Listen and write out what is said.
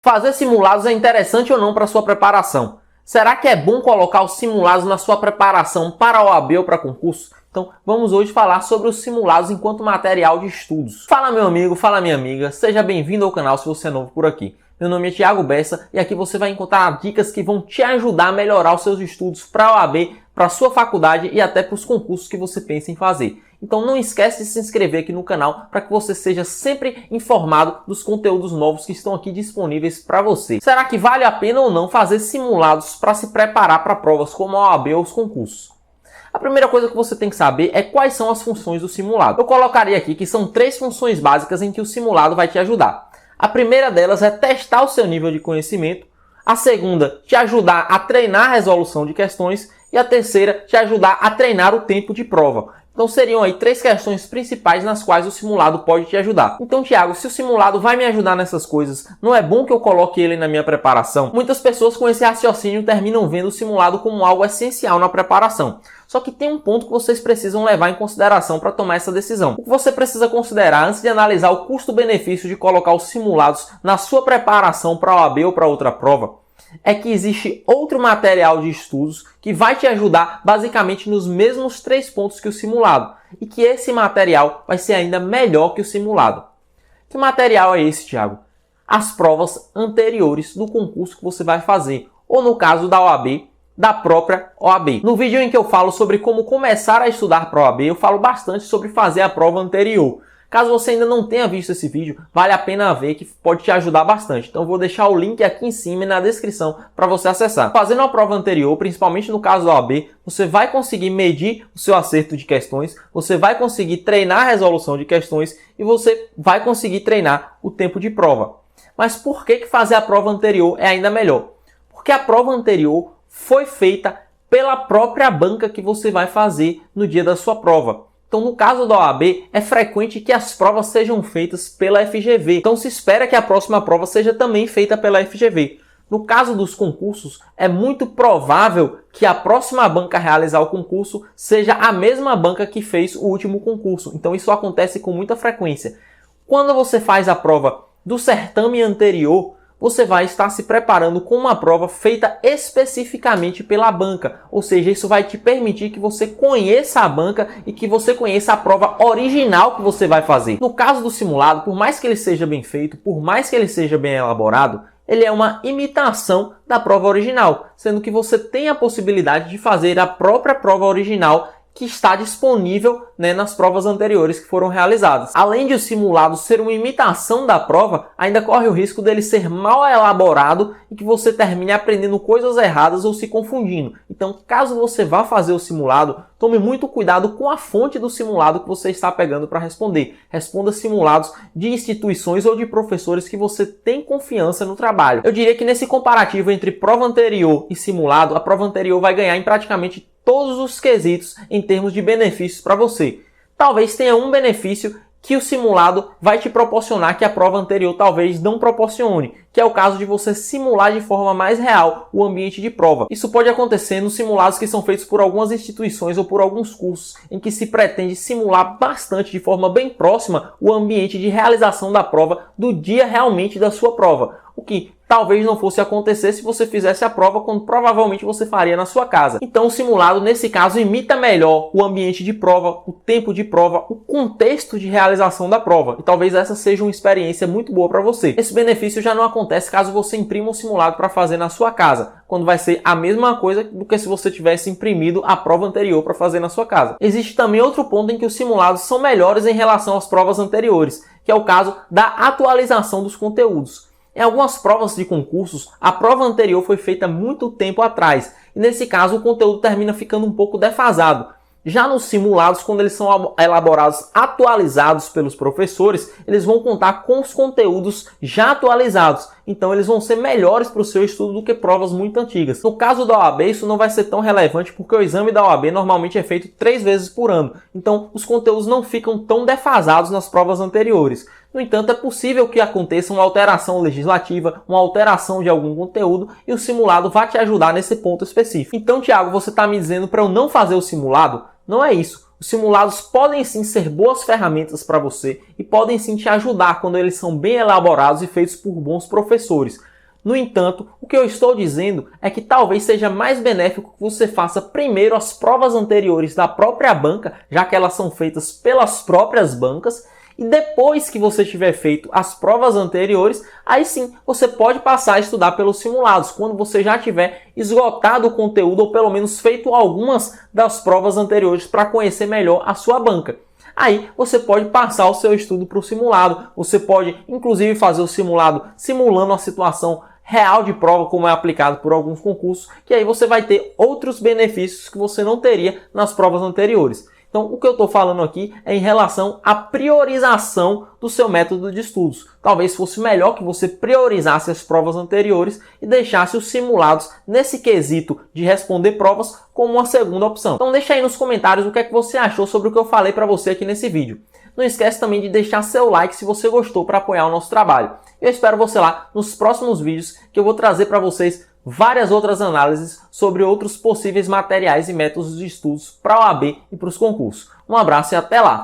Fazer simulados é interessante ou não para sua preparação? Será que é bom colocar os simulados na sua preparação para a OAB ou para concurso? Então, vamos hoje falar sobre os simulados enquanto material de estudos. Fala meu amigo, fala minha amiga, seja bem-vindo ao canal se você é novo por aqui. Meu nome é Thiago Bessa e aqui você vai encontrar dicas que vão te ajudar a melhorar os seus estudos para a OAB, para a sua faculdade e até para os concursos que você pensa em fazer. Então não esquece de se inscrever aqui no canal para que você seja sempre informado dos conteúdos novos que estão aqui disponíveis para você. Será que vale a pena ou não fazer simulados para se preparar para provas como a OAB ou os concursos? A primeira coisa que você tem que saber é quais são as funções do simulado. Eu colocaria aqui que são 3 funções básicas em que o simulado vai te ajudar. A primeira delas é testar o seu nível de conhecimento. A segunda, te ajudar a treinar a resolução de questões. E a terceira, te ajudar a treinar o tempo de prova. Então seriam aí 3 questões principais nas quais o simulado pode te ajudar. Então, Thiago, se o simulado vai me ajudar nessas coisas, não é bom que eu coloque ele na minha preparação? Muitas pessoas com esse raciocínio terminam vendo o simulado como algo essencial na preparação. Só que tem um ponto que vocês precisam levar em consideração para tomar essa decisão. O que você precisa considerar antes de analisar o custo-benefício de colocar os simulados na sua preparação para a OAB ou para outra prova é que existe outro material de estudos que vai te ajudar basicamente nos mesmos 3 pontos que o simulado e que esse material vai ser ainda melhor que o simulado. Que material é esse, Thiago? As provas anteriores do concurso que você vai fazer, ou no caso da OAB, da própria OAB. No vídeo em que eu falo sobre como começar a estudar para a OAB, eu falo bastante sobre fazer a prova anterior. Caso você ainda não tenha visto esse vídeo, vale a pena ver que pode te ajudar bastante. Então eu vou deixar o link aqui em cima e na descrição para você acessar. Fazendo a prova anterior, principalmente no caso da OAB, você vai conseguir medir o seu acerto de questões, você vai conseguir treinar a resolução de questões e você vai conseguir treinar o tempo de prova. Mas por que fazer a prova anterior é ainda melhor? Porque a prova anterior foi feita pela própria banca que você vai fazer no dia da sua prova. Então, no caso da OAB, é frequente que as provas sejam feitas pela FGV. Então, se espera que a próxima prova seja também feita pela FGV. No caso dos concursos, é muito provável que a próxima banca a realizar o concurso seja a mesma banca que fez o último concurso. Então, isso acontece com muita frequência. Quando você faz a prova do certame anterior, você vai estar se preparando com uma prova feita especificamente pela banca. Ou seja, isso vai te permitir que você conheça a banca e que você conheça a prova original que você vai fazer. No caso do simulado, por mais que ele seja bem feito, por mais que ele seja bem elaborado, ele é uma imitação da prova original, sendo que você tem a possibilidade de fazer a própria prova original que está disponível, nas provas anteriores que foram realizadas. Além de o simulado ser uma imitação da prova, ainda corre o risco dele ser mal elaborado e que você termine aprendendo coisas erradas ou se confundindo. Então, caso você vá fazer o simulado, tome muito cuidado com a fonte do simulado que você está pegando para responder. Responda simulados de instituições ou de professores que você tem confiança no trabalho. Eu diria que nesse comparativo entre prova anterior e simulado, a prova anterior vai ganhar em praticamente todos os quesitos em termos de benefícios para você. Talvez tenha um benefício que o simulado vai te proporcionar que a prova anterior talvez não proporcione, que é o caso de você simular de forma mais real o ambiente de prova. Isso pode acontecer nos simulados que são feitos por algumas instituições ou por alguns cursos, em que se pretende simular bastante, de forma bem próxima, o ambiente de realização da prova do dia realmente da sua prova. O que talvez não fosse acontecer se você fizesse a prova quando provavelmente você faria na sua casa. Então o simulado, nesse caso, imita melhor o ambiente de prova, o tempo de prova, o contexto de realização da prova. E talvez essa seja uma experiência muito boa para você. Esse benefício já não acontece caso você imprima um simulado para fazer na sua casa, quando vai ser a mesma coisa do que se você tivesse imprimido a prova anterior para fazer na sua casa. Existe também outro ponto em que os simulados são melhores em relação às provas anteriores, que é o caso da atualização dos conteúdos. Em algumas provas de concursos, a prova anterior foi feita muito tempo atrás, e nesse caso o conteúdo termina ficando um pouco defasado. Já nos simulados, quando eles são elaborados, atualizados pelos professores, eles vão contar com os conteúdos já atualizados. Então eles vão ser melhores para o seu estudo do que provas muito antigas. No caso da OAB, isso não vai ser tão relevante porque o exame da OAB normalmente é feito 3 vezes por ano. Então os conteúdos não ficam tão defasados nas provas anteriores. No entanto, é possível que aconteça uma alteração legislativa, uma alteração de algum conteúdo e o simulado vai te ajudar nesse ponto específico. Então, Thiago, você está me dizendo para eu não fazer o simulado? Não é isso. Os simulados podem sim ser boas ferramentas para você e podem sim te ajudar quando eles são bem elaborados e feitos por bons professores. No entanto, o que eu estou dizendo é que talvez seja mais benéfico que você faça primeiro as provas anteriores da própria banca, já que elas são feitas pelas próprias bancas, e depois que você tiver feito as provas anteriores, aí sim você pode passar a estudar pelos simulados, quando você já tiver esgotado o conteúdo ou pelo menos feito algumas das provas anteriores para conhecer melhor a sua banca. Aí você pode passar o seu estudo para o simulado, você pode inclusive fazer o simulado simulando a situação real de prova, como é aplicado por alguns concursos, que aí você vai ter outros benefícios que você não teria nas provas anteriores. Então, o que eu estou falando aqui é em relação à priorização do seu método de estudos. Talvez fosse melhor que você priorizasse as provas anteriores e deixasse os simulados nesse quesito de responder provas como uma segunda opção. Então, deixa aí nos comentários o que é que você achou sobre o que eu falei para você aqui nesse vídeo. Não esquece também de deixar seu like se você gostou para apoiar o nosso trabalho. Eu espero você lá nos próximos vídeos que eu vou trazer para vocês várias outras análises sobre outros possíveis materiais e métodos de estudos para a OAB e para os concursos. Um abraço e até lá!